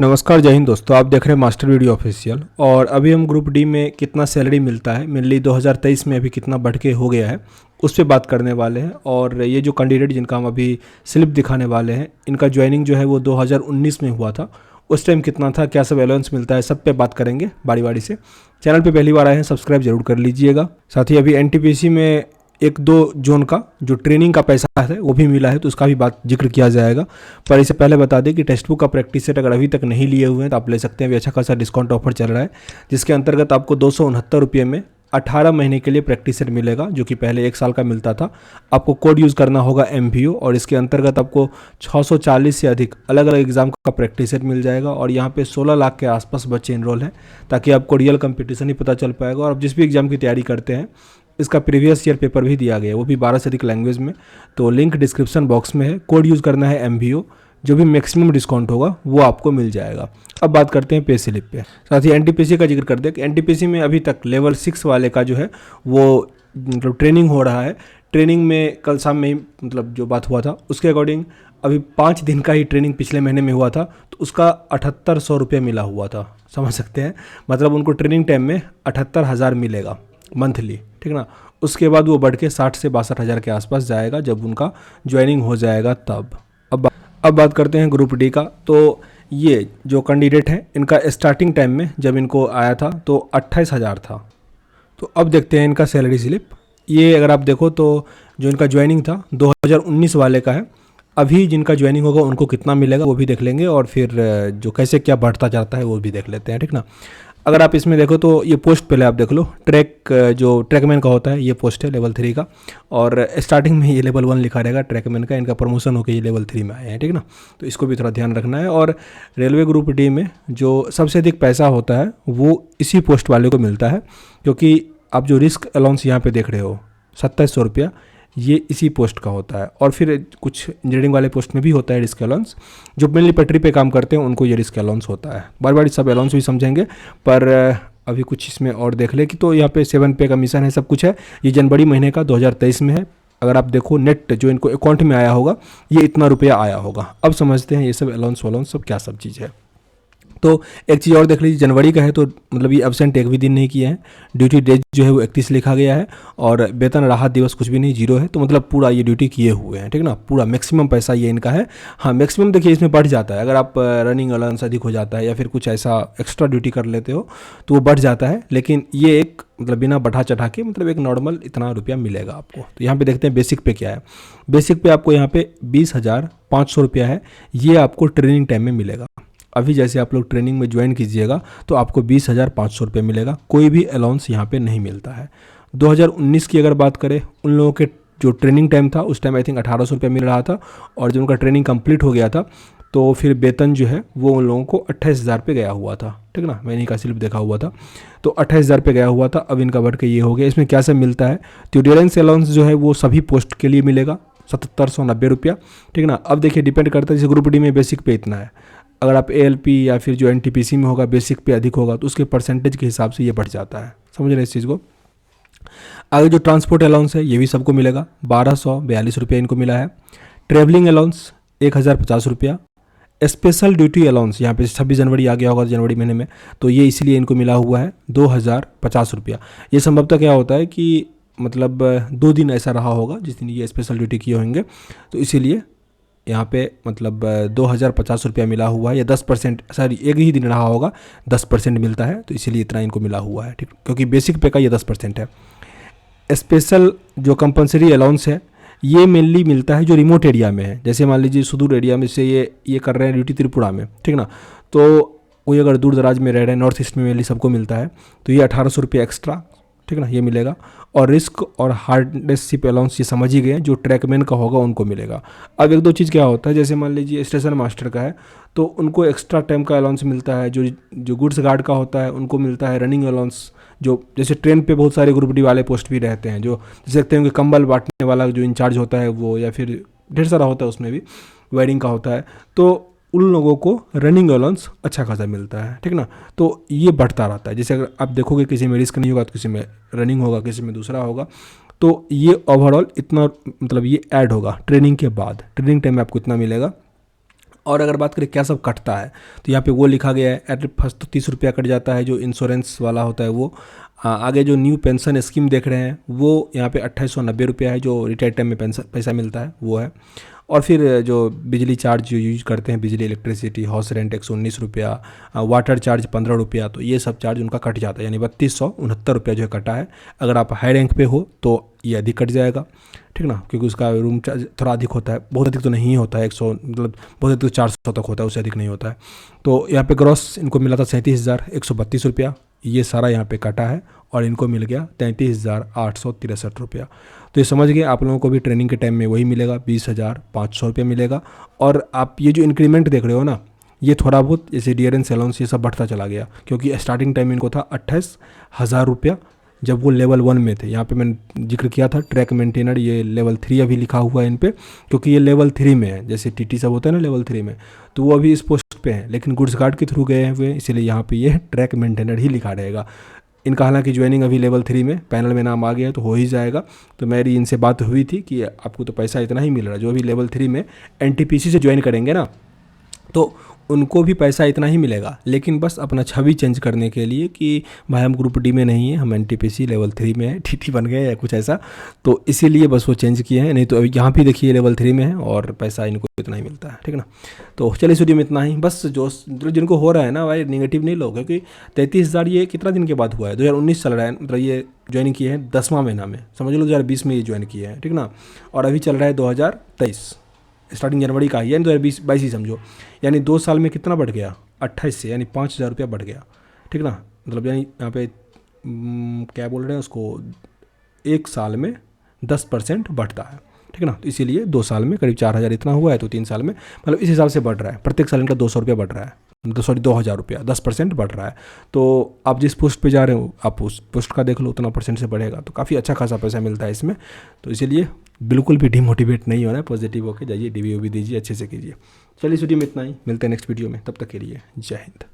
नमस्कार, जय हिंद दोस्तों। आप देख रहे हैं मास्टर वीडियो ऑफिशियल। और अभी हम ग्रुप डी में कितना सैलरी मिलता है, मेनली 2023 में अभी कितना बढ़ के हो गया है, उस पर बात करने वाले हैं। और ये जो कैंडिडेट जिनका हम अभी स्लिप दिखाने वाले हैं, इनका ज्वाइनिंग जो है वो 2019 में हुआ था। उस टाइम कितना था, क्या सब अलाउंस मिलता है, सब पे बात करेंगे बारी बारी से। चैनल पे पहली बार आए हैं, सब्सक्राइब जरूर कर लीजिएगा। साथ ही अभी एनटीपीसी में एक दो जोन का जो ट्रेनिंग का पैसा है वो भी मिला है, तो उसका भी बात जिक्र किया जाएगा। पर इससे पहले बता दें कि टेक्स्ट बुक का प्रैक्टिस सेट अगर अभी तक नहीं लिए हुए हैं तो आप ले सकते हैं। अभी अच्छा खासा डिस्काउंट ऑफर चल रहा है, जिसके अंतर्गत आपको 269 रुपये में 18 महीने के लिए प्रैक्टिस सेट मिलेगा, जो कि पहले 1 साल का मिलता था। आपको कोड यूज़ करना होगा MVO, और इसके अंतर्गत आपको 640 से अधिक अलग अलग एग्जाम का प्रैक्टिस सेट मिल जाएगा। और यहाँ पे 16 लाख के आसपास बच्चे इनरोल हैं, ताकि आपको रियल कंपटीशन ही पता चल पाएगा। और आप जिस भी एग्जाम की तैयारी करते हैं, इसका प्रीवियस ईयर पेपर भी दिया गया है, वो भी 12 से अधिक लैंग्वेज में। तो लिंक डिस्क्रिप्शन बॉक्स में है। कोड यूज़ करना है MVO, जो भी मैक्सिमम डिस्काउंट होगा वो आपको मिल जाएगा। अब बात करते हैं पे स्लिप पे। साथ ही एनटीपीसी का जिक्र कर दें कि एनटीपीसी में अभी तक लेवल 6 वाले का जो है वो मतलब ट्रेनिंग हो रहा है। ट्रेनिंग में कल शाम में ही मतलब जो बात हुआ था उसके अकॉर्डिंग अभी 5 दिन का ही ट्रेनिंग पिछले महीने में हुआ था, तो उसका 7800 रुपये मिला हुआ था। समझ सकते हैं, मतलब उनको ट्रेनिंग टाइम में 78,000 मिलेगा मंथली, ठीक ना। उसके बाद वो बढ़ के 60 से 62 हज़ार के आसपास जाएगा जब उनका ज्वाइनिंग हो जाएगा तब। अब बात करते हैं ग्रुप डी का। तो ये जो कैंडिडेट हैं, इनका स्टार्टिंग टाइम में जब इनको आया था तो 28,000 था। तो अब देखते हैं इनका सैलरी स्लिप। ये अगर आप देखो तो जो इनका ज्वाइनिंग था 2019 वाले का है। अभी जिनका ज्वाइनिंग होगा उनको कितना मिलेगा वो भी देख लेंगे, और फिर जो कैसे क्या बढ़ता जाता है वो भी देख लेते हैं, ठीक ना। अगर आप इसमें देखो तो ये पोस्ट पहले आप देख लो। जो ट्रैकमैन का होता है ये पोस्ट है लेवल 3 का, और स्टार्टिंग में ये लेवल 1 लिखा रहेगा ट्रैकमैन का। इनका प्रमोशन होकर ये लेवल 3 में आए हैं, ठीक ना। तो इसको भी थोड़ा ध्यान रखना है। और रेलवे ग्रुप डी में जो सबसे अधिक पैसा होता है वो इसी पोस्ट वाले को मिलता है, क्योंकि आप जो रिस्क अलाउंस यहाँ पे देख रहे हो 2700 रुपया, ये इसी पोस्ट का होता है। और फिर कुछ इंजीनियरिंग वाले पोस्ट में भी होता है रिस्क अलाउंस। जो मेनली पटरी पे काम करते हैं उनको ये रिस्क अलाउंस होता है। बार बार सब अलाउंस भी समझेंगे, पर अभी कुछ इसमें और देख ले कि तो यहाँ पे 7 पे कमीशन है, सब कुछ है। ये जनवरी महीने का 2023 में है। अगर आप देखो नेट जो इनको अकाउंट में आया होगा ये इतना रुपया आया होगा। अब समझते हैं ये सब अलाउंस वालाउंस सब क्या सब चीज़ है। तो एक चीज़ और देख लीजिए, जनवरी का है तो मतलब ये एब्सेंट एक भी दिन नहीं किया है। ड्यूटी डेज जो है वो 31 लिखा गया है, और वेतन राहत दिवस कुछ भी नहीं, 0 है। तो मतलब पूरा ये ड्यूटी किए हुए हैं, ठीक ना। पूरा मैक्सिमम पैसा ये इनका है। हाँ, मैक्सिमम देखिए इसमें बढ़ जाता है। अगर आप रनिंग अलाउंस अधिक हो जाता है या फिर कुछ ऐसा एक्स्ट्रा ड्यूटी कर लेते हो तो वो बढ़ जाता है, लेकिन ये एक मतलब बिना बढ़ा चढ़ा के मतलब एक नॉर्मल इतना रुपया मिलेगा आपको। तो यहाँ पे देखते हैं बेसिक पे क्या है। बेसिक पे आपको यहाँ पे 20,500 रुपया है, ये आपको ट्रेनिंग टाइम में मिलेगा। अभी जैसे आप लोग ट्रेनिंग में ज्वाइन कीजिएगा तो आपको 20,500 रुपये मिलेगा। कोई भी अलाउंस यहाँ पे नहीं मिलता है। 2019 की अगर बात करें, उन लोगों के जो ट्रेनिंग टाइम था उस टाइम आई थिंक 1800 रुपये मिल रहा था, और जब उनका ट्रेनिंग कंप्लीट हो गया था तो फिर वेतन जो है वो उन लोगों को 28,000 पे गया हुआ था, ठीक ना। मैंने इनका स्लिप देखा हुआ था तो 28,000 पे गया हुआ था। अब इनका बढ़ के ये हो गया। इसमें क्या सब मिलता है, तो ड्यूरेंस अलाउंस जो है वो सभी पोस्ट के लिए मिलेगा 7790 रुपया, ठीक ना। अब देखिए डिपेंड करता है, जैसे ग्रुप डी में बेसिक पे इतना है, अगर आप ALP या फिर जो NTPC में होगा बेसिक पे अधिक होगा तो उसके परसेंटेज के हिसाब से ये बढ़ जाता है। समझ रहे हैं इस चीज़ को। आगे जो ट्रांसपोर्ट अलाउंस है ये भी सबको मिलेगा, 1242 रुपये इनको मिला है। ट्रैवलिंग अलाउंस 1050 रुपया। स्पेशल ड्यूटी अलाउंस यहाँ पे 26 जनवरी आ गया होगा जनवरी महीने में, तो ये इसलिए इनको मिला हुआ है 2050 रुपया। ये संभवतः क्या होता है कि मतलब 2 दिन ऐसा रहा होगा जिस दिन ये स्पेशल ड्यूटी किए होंगे, तो इसीलिए यहाँ पे मतलब 2050 रुपया मिला हुआ है। या 10%, सॉरी एक ही दिन रहा होगा 10% मिलता है, तो इसीलिए इतना इनको मिला हुआ है, ठीक। क्योंकि बेसिक पे का ये 10% है। स्पेशल जो कंपलसरी अलाउंस है ये मेनली मिलता है जो रिमोट एरिया में है। जैसे मान लीजिए सुदूर एरिया में से ये कर रहे हैं ड्यूटी त्रिपुरा में, ठीक ना। तो कोई अगर दूर दराज में रह रहे हैं, नॉर्थ ईस्ट में मेनली सबको मिलता है, तो ये 1800 रुपये एक्स्ट्रा, ठीक ना, ये मिलेगा। और रिस्क और हार्डशिप अलाउंस ये समझ ही गए, जो ट्रैकमैन का होगा उनको मिलेगा। अब एक दो चीज़ क्या होता है, जैसे मान लीजिए स्टेशन मास्टर का है तो उनको एक्स्ट्रा टाइम का अलाउंस मिलता है। जो गुड्स गार्ड का होता है उनको मिलता है रनिंग अलाउंस। जो जैसे ट्रेन पे बहुत सारे ग्रुप डी वाले पोस्ट भी रहते हैं, जो जैसे देखते हैं कि कंबल बांटने वाला जो इंचार्ज होता है वो, या फिर ढेर सारा होता है उसमें भी वायरिंग का होता है, तो उन लोगों को रनिंग अलाउंस अच्छा खासा मिलता है, ठीक ना। तो ये बढ़ता रहता है। जैसे अगर आप देखोगे किसी में रिस्क नहीं होगा तो किसी में रनिंग होगा, किसी में दूसरा होगा, तो ये ओवरऑल इतना मतलब ये ऐड होगा ट्रेनिंग के बाद। ट्रेनिंग टाइम में आपको इतना मिलेगा। और अगर बात करें क्या सब कटता है, तो यहाँ पे वो लिखा गया है। एट फर्स्ट तो 30 रुपया कट जाता है जो इंश्योरेंस वाला होता है वो। आगे जो न्यू पेंशन स्कीम देख रहे हैं वो यहाँ पे 2890 रुपया है जो रिटायर टाइम में पेंशन पैसा मिलता है वो है। और फिर जो बिजली चार्ज जो यूज करते हैं, बिजली इलेक्ट्रिसिटी हाउस रेंट 119 रुपया, वाटर चार्ज 15 रुपया, तो ये सब चार्ज उनका कट जाता है, यानी 3269 रुपया जो है कटा है। अगर आप हाई रैंक पे हो तो ये अधिक कट जाएगा, ठीक ना, क्योंकि उसका रूम चार्ज थोड़ा अधिक होता है, बहुत अधिक तो नहीं होता है, 100 मतलब बहुत अधिक तो 400 तक होता है, उससे अधिक नहीं होता है। तो यहाँ पे ग्रॉस इनको मिला था 37,132 रुपया, ये सारा यहाँ पे कटा है और इनको मिल गया 33,863 रुपया। तो ये समझ गए आप लोगों को भी ट्रेनिंग के टाइम में वही मिलेगा, 20,500 रुपया मिलेगा। और आप ये जो इंक्रीमेंट देख रहे हो ना, ये थोड़ा बहुत जैसे डियरेंस अलाउंस ये सब बढ़ता चला गया, क्योंकि स्टार्टिंग टाइम इनको था 28,000 रुपया जब वो लेवल 1 में थे। यहाँ पे मैंने जिक्र किया था ट्रैक मेंटेनर, ये लेवल 3 अभी लिखा हुआ है इन पे, क्योंकि ये लेवल 3 में है, जैसे टीटी सब होता है ना लेवल 3 में, तो वो अभी इस पोस्ट पे हैं, लेकिन गुड्स गार्ड के थ्रू गए हुए, इसीलिए यहाँ पे ये ट्रैक मेंटेनर ही लिखा रहेगा। इनका हालांकि ज्वाइनिंग अभी लेवल 3 में पैनल में नाम आ गया तो हो ही जाएगा। तो मेरी इनसे बात हुई थी कि आपको तो पैसा इतना ही मिल रहा है, जो अभी लेवल 3 में एनटीपीसी से ज्वाइन करेंगे ना, तो उनको भी पैसा इतना ही मिलेगा, लेकिन बस अपना छवि चेंज करने के लिए कि भाई हम ग्रुप डी में नहीं है, हम एनटीपीसी लेवल 3 में है, टीटी बन गए या कुछ ऐसा, तो इसीलिए बस वो चेंज किए हैं। नहीं तो अभी यहाँ भी देखिए लेवल 3 में है और पैसा इनको इतना ही मिलता है, ठीक ना। तो चलिए इस वीडियो में इतना ही, बस जो जिनको हो रहा है ना भाई निगेटिव नहीं लो, क्योंकि 33,000 ये कितना दिन के बाद हुआ है, 2019 चल रहा है, मतलब ये ज्वाइन किए हैं 10वां महीना में, समझ लो 2020 में ये ज्वाइन किए हैं, ठीक ना, और अभी चल रहा है 2023, स्टार्टिंग जनवरी का ही है, 2022 ही समझो, यानी 2 साल में कितना बढ़ गया, 28 से, यानी 5,000 रुपया बढ़ गया, ठीक ना। मतलब यानी यहाँ पे क्या बोल रहे हैं उसको, 1 साल में 10% बढ़ता है, ठीक ना। तो इसीलिए 2 साल में करीब 4,000 इतना हुआ है, तो 3 साल में मतलब इस हिसाब से बढ़ रहा है, प्रत्येक साल इनका 200 रुपया बढ़ रहा है, सॉरी 2,000 रुपया, 10% बढ़ रहा है। तो आप जिस पोस्ट पे जा रहे हो आप उस पोस्ट का देख लो, उतना परसेंट से बढ़ेगा, तो काफ़ी अच्छा खासा पैसा मिलता है इसमें। तो इसीलिए बिल्कुल भी डिमोटिवेट नहीं होना है, पॉजिटिव होकर जाइए, डीवी भी दीजिए, अच्छे से कीजिए। चलिए इस वीडियो में इतना ही, मिलते हैं नेक्स्ट वीडियो में, तब तक के लिए जय हिंद।